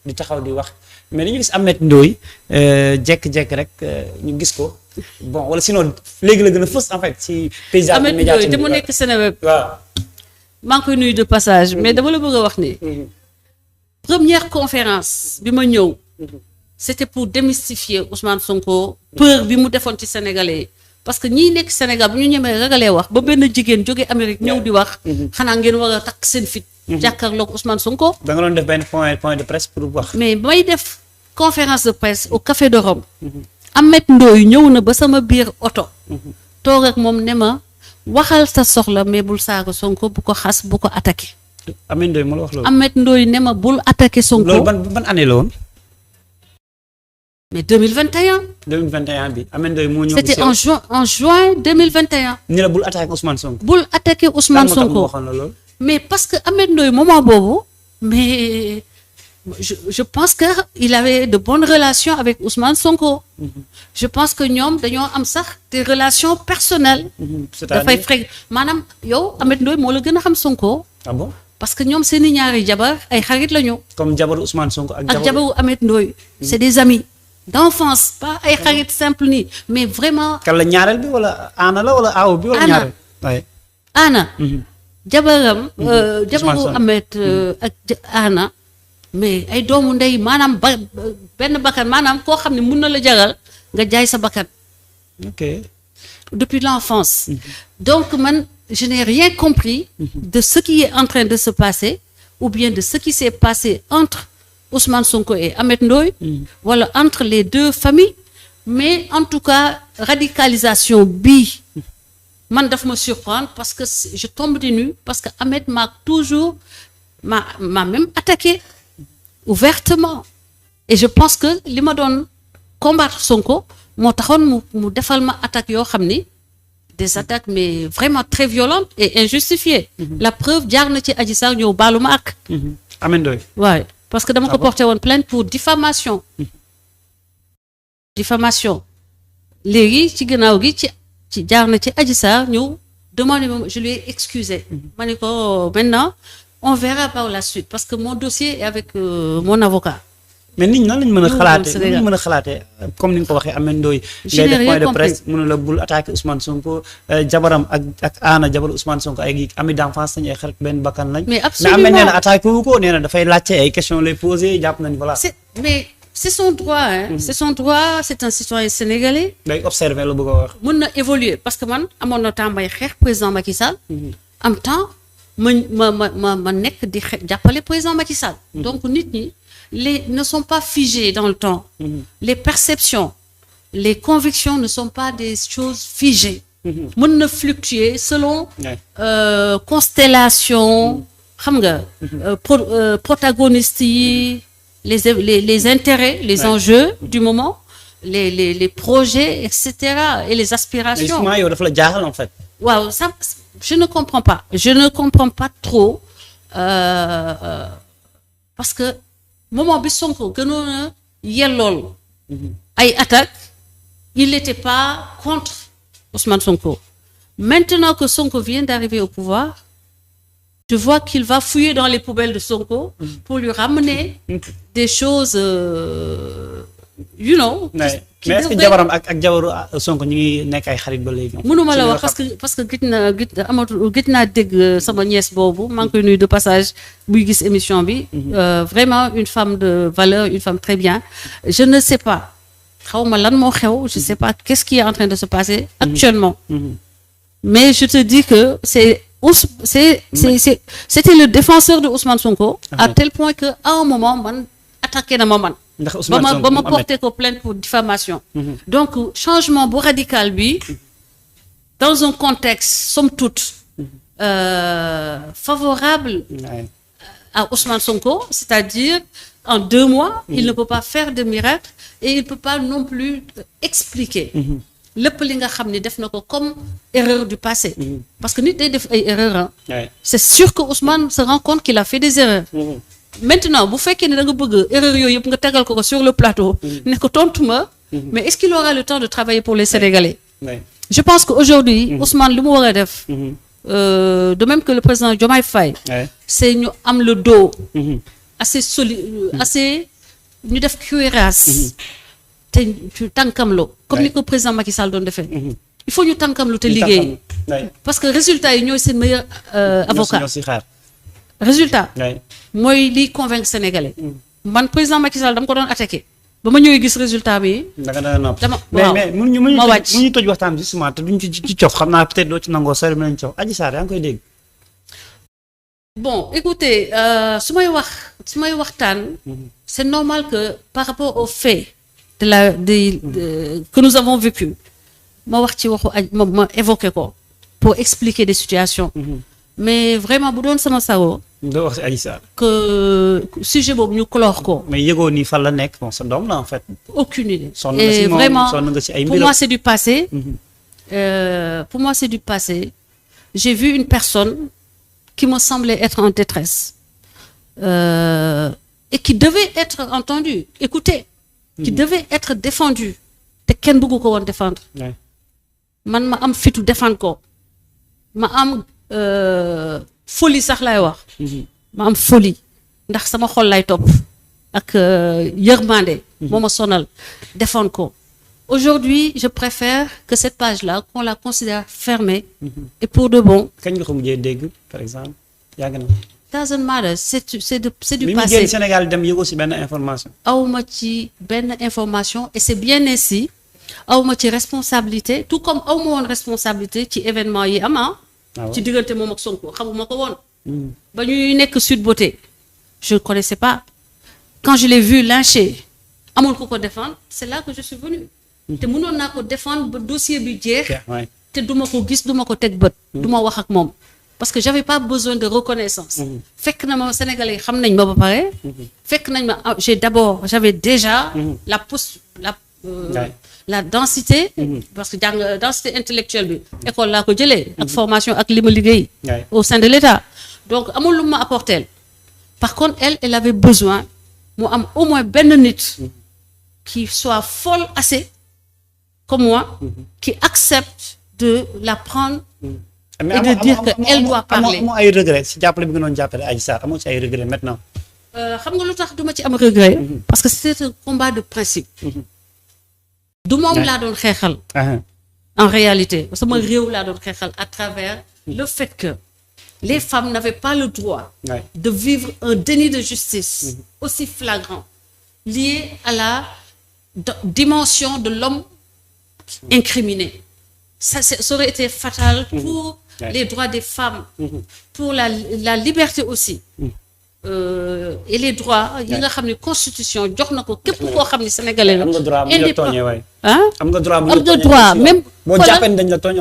di taxaw di wax mais dañu gis Ameth Ndoye jekk-jekk rek ñu gis ko bon wala sinon léegi la gën a fës en fait ci paysage médiatique Ameth Ndoye te mu nekk Seneweb. waaw maa ngi koy nuyu de passage mais dama la bëgg a wax ni. première conférence bi ma ñëw. c'était pour démystifier Ousmane Sonko. peur bi mu defoon ci Sénégalais yi. parce que ñii nekk Sénégal bu ñu ñemee ragalee wax ba benn jigéen jóge Amérique ñëw di wax. xanaa ngeen war a takk seen fit. jàkkaarloog Ousmane Sonko. da nga doon def benn point de presse pour wax. mais may def conférence de presse au Café de Rome. Ameth Ndoye ñëw na ba sama biir oto. toog ak moom ne ma waxal sa soxla mais bul saaga Sonko bu ko xas bu ko attaqué. Ameth Ndoye moo la wax loolu. Ameth Ndoye ne ma bul attaqué Sonko. loolu ban année la woon. mais 2021. 2021 bi Ameth Ndoye moo ñëw. c'était en juin 2021. ni la bul attaqué Ousmane Sonko. bul attaqué Ousmane Sonko Sonko. waxoon la loolu. mais parce que Ameth Ndoye moment boobu mais je pense que il avait de bonnes relations avec Ousmane Sonko. Je pense que ñoom dañoo am sax des relations personnelles. dafay fréq maanaam yow Ameth Ndoye moo la gën a xam Sonko. ah bon parce que ñoom seeni ñaari jabar ay xarit la ñu. comme jabaru Ousmane Sonko ak jabaru Ameth Ndoye. c'est des amis d'enfance pas ay xarit simple nii mais vraiment. kan la ñaareel bi wala Anna la wala aaw bi wala ñaareel. waaye Anna. jabaram. jabaru Ameth ak Anna. mais ay doomu ndey maanaam benn bakkan maanaam koo xam ne mun na la jaral nga jaay sa bakkan. ok. depuis l'enfance. donc man je n'ai rien compris. de ce qui est en train de se passer ou bien de ce qui s'est passé entre Ousmane Sonko et Ameth Ndoye. wala entre les deux familles. mais en tout cas radicalisation bii man daf ma surprendre parce que je tombe des nues parce que Ameth m'a même attaqué. ouvertement et je pense que li ma doon combattre Sonko moo taxoon mu defal ma attaques yoo xam ni des attaques mais vraiment très violentes et injustifiées. la preuve jaar na ci Adji Sarr ñëw baalu ma ak. Ameth Ndoye. waaw parce que dama ko porté woon plainte pour diffamation. diffamation léegi ci gannaaw gi ci jaar na ci Adji Sarr ñëw demandé ma je lui ai excusé. ma ne ko maintenant. on verra par la suite parce que mon dossier est avec mon avocat. mais nit ñi nan lañ mën a xalaatee nan lañ mën a xalaatee comme ni nga ko waxee Ameth Ndoye. ngay def point de presse mu ne la bul attaqué Ousmane Sonko jabaram ak Anna jabar Ousmane Sonko ay amis d'enfance lañ ay xarit benn bakkan lañ. mais absolument mais Ameth nee na attaqué wu ko nee na dafay laajte ay questions lay posé jàpp nañ voilà. mais c'est son droit hein. c'est son droit c'est un citoyen sénégalais. day observé la bëgg a wax. mën na évoluer parce que man amoon na temps may xeex président Macky Sall. am temps. ma nekk di jàppale président Macky Sall. donc nit ñi ne sont pas figés dans le temps. les perceptions les convictions ne sont pas des choses figées. mën na fluctuer selon. constellation. xam nga. protagonistes yi les intérêts les enjeux du moment les projets et cetera et les aspirations. mais yow dafa la jaaxal en fait. waaw ça je ne comprends pas trop parce que moment bi Sonko gënoon a yellool ay attaques il n'était pas contre Ousmane Sonko maintenant que Sonko vient d'arriver au pouvoir je vois qu'il va fouiller dans les poubelles de Sonko pour lui ramener des choses you know. mais est-ce que jabaram ak jabaru Sonko ñu ngi nekk ay xarit ba léegi. mënuma la wax parce que gis naa dégg sama nièce boobu maa ngi koy nuyu de passage buy gis émission bi. vraiment une femme de valeur une femme très bien. je ne sais pas xawma lan moo xew je sais pas qu'est-ce qui est en train de se passer actuellement. mais je te dis que c'était le défenseur de Ousmane Sonko. à tel point que à un moment man attaqué na ma man. ba ma porté ko plainte pour diffamation. donc changement bu radical bi dans un contexte somme toute favorable à Ousmane Sonko c'est-à-dire en 2 mois il ne peut pas faire de miracle et il ne peut pas non plus expliquer lépp li nga xam ne def na ko comme erreur du passé parce que nit day def ay erreurs c'est sûr que Ousmane se rend compte qu'il a fait des erreurs maintenant bu fekkee ne da nga bëgg erreur yooyu yëpp nga tegal ko sur le plateau ne ko tontu ma mais est-ce qu'il aura le temps de travailler pour les Sénégalais je pense qu'aujourd'hui Ousmane li mu war a def de même que le président Diomaye Faye c'est ñu am le dos assez solide assez ñu def cuirasse te ñu tànkamloo comme ni ko président Macky Sall doon defee il faut ñu tànkamlu te liggéey parce que résultat yi ñooy seen meilleur avocat ñoo si xaar résultat mooy liy convaincre sénégalais man président Macky Sall dama ko doon attaqué ba ma ñëwee gis résultat bi dama waaw mais ma wàcc mu ñu toj waxtaan justement te duñ ci cof xam naa peut-être doo ci nangoo sori nañ cof Adji Sarr yaa ngi koy dégg bon écoutez su may waxtaan c'est normal que par rapport au fait que nous avons vécu ma wax ci waxu ma évoqué ko pour expliquer des situations mais vraiment bu doon sama sago doo wax si Adji Sarr que sujet boobu ñu clore ko mais yëgoo nii fan la nekk bon sa doom la en fait aucune idée sonn nga si moom vraiment sonn nga si ay pour moi c'est du passé pour moi c'est du passé j'ai vu une personne qui me semblait être en détresse et qui devait être entendue écoutée qui devait être défendue te kenn bëggu ko woon défendre man ma am fitu défendre ko ma am folie sax laay wax ma am folie ndax sama xol lay topp ak yërmande moo ma sonal défendre ko aujourd'hui je préfère que cette page-là qu'on la considère fermée et pour de bon kañ nga ko mujjee dégg par exemple yàgg na doesn't matter c'est du passé mi mu génn Sénégal dem yëgoo si benn information awma ci benn information et c'est bien ainsi awma ci responsabilité tout comme awma woon responsabilité ci événement yi am ci diggante moom ak Sonko xamuma ko woon ba ñuy nekk Sud Beauté je ne connaissais pas quand je l'ai vu lynché amul ko défendre c'est là que je suis venue te mënoon naa ko défendre ba dossier bi jeex te duma ko gis duma ko teg bët duma wax ak moom parce que j'avais pas besoin de reconnaissance fekk na ma Sénégalais xam nañ ma ba pare fekk nañ ma j'avais déjà la densité parce que jàng densité intellectuelle bi école laa ko jëlee ak formation ak li ma liggéey au sein de l'État donc amul lu ma apporter par contre elle avait besoin mu am au moins benn nit qui soit folle assez comme moi qui accepte de la prendre et de dire que elle doit parler amoo ay regret si jàppale bi nga doon jàppale Adji Sarr amoo ci ay regret maintenant xam nga lu tax duma ci am regret parce que c'est un combat de principe du moom laa doon xeexal en réalité sama réew laa doon xeexal à travers le fait que les femmes n'avaient pas le droit de vivre un déni de justice aussi flagrant lié à la dimension de l'homme incriminé ça aurait été fatal pour les droits des femmes pour la liberté aussi et les droits yi nga xam ne constitution jox na ko képp koo xam ne sénégalais la am nga droit bu ñu la tooñee waay am nga droit même boo jàppee dañ la tooñ